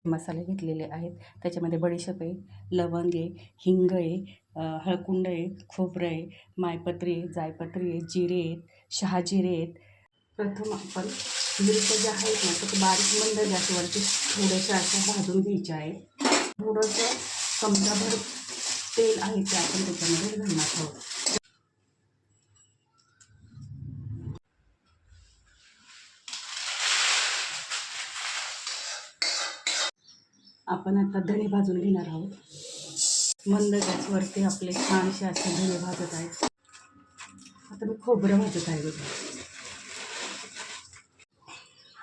मसाले घेतलेले आहेत. त्याच्यामध्ये बडीशेप आहे, लवंग आहे, हिंग आहे, हळकुंड आहे, खोबरं आहे, मायपत्री आहे, जायपत्री आहे, जिरे आहेत, शहाजिरे आहेत. प्रथम आपण मिरच्या ज्या आहेत ना तर बारीक मंद गॅसवरती थोड्याशा अशा भाजून घ्यायच्या आहेत. थोडंसं चमचाभर तेल आहे ते आपण त्याच्यामध्ये घालणार आहोत. आपण आता धणे भाजून घेणार आहोत. मंद गॅसवरती आपले छानसे असे धणे भाजत आहेत. आता मी खोबरं भाजत आहे बघा.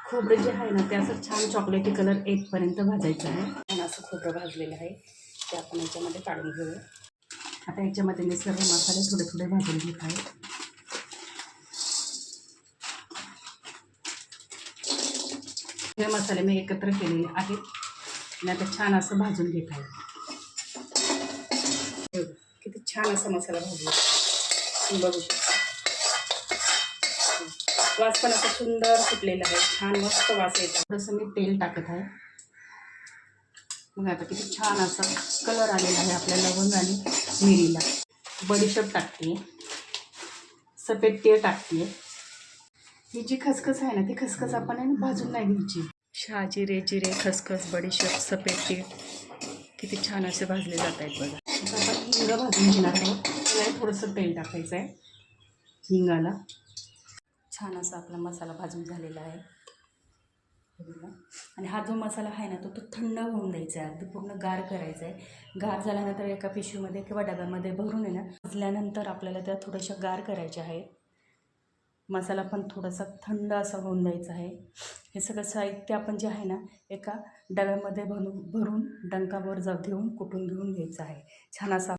खोबरं जे आहे ना ते असं छान चॉकलेटी कलर येतपर्यंत भाजायचं आहे. छान असं खोबरं भाजलेलं आहे ते आपण याच्यामध्ये काढून घेऊया. आता याच्यामध्ये मी सर्व मसाले थोडे थोडे भाजून घेत आहे. हे मसाले मी एकत्र केलेले आहेत आणि आता छान असं भाजून घेत आहे. किती छान असा मसाला भाजला बघू शकता. वास पण असा सुंदर सुटलेला आहे. छान मस्त वास येतो. थोडंसं मी तेल टाकत आहे. मग आता किती छान असा कलर आलेला आहे आपल्या लवंग आणि मिरीला. बडीशेप टाकते, सफेद तीळ टाकते. ही जी खसखस आहे ना ती खसखस आपण भाजून नाही घ्यायची. शहाजिरे, जिरे, खसखस, बडीशेप, सफेद तीळ किती छान असे भाजले जात आहेत बघा. आता आपण हिंग भाजून घेणार आहोत. त्याला थोडंसं तेल टाकायचं आहे हिंगाला. छान असा आपला मसाला भाजून झालेला आहे आणि हा जो मसाला आहे ना तो थंड होऊन द्यायचा आहे. अगदी पूर्ण गार करायचा आहे. गार झाल्यानंतर एका पिशवीमध्ये किंवा डब्यामध्ये भरून आहे ना भाजल्यानंतर आपल्याला त्या थोड्याशा गार करायच्या आहेत. मसाला पण थोडासा थंड असा होऊन द्यायचा आहे. हे सगळं साहित्य आपण जे आहे ना एका डब्यामध्ये भरून डंकावर घेऊन कुटून घेऊन घ्यायचं आहे. छान असा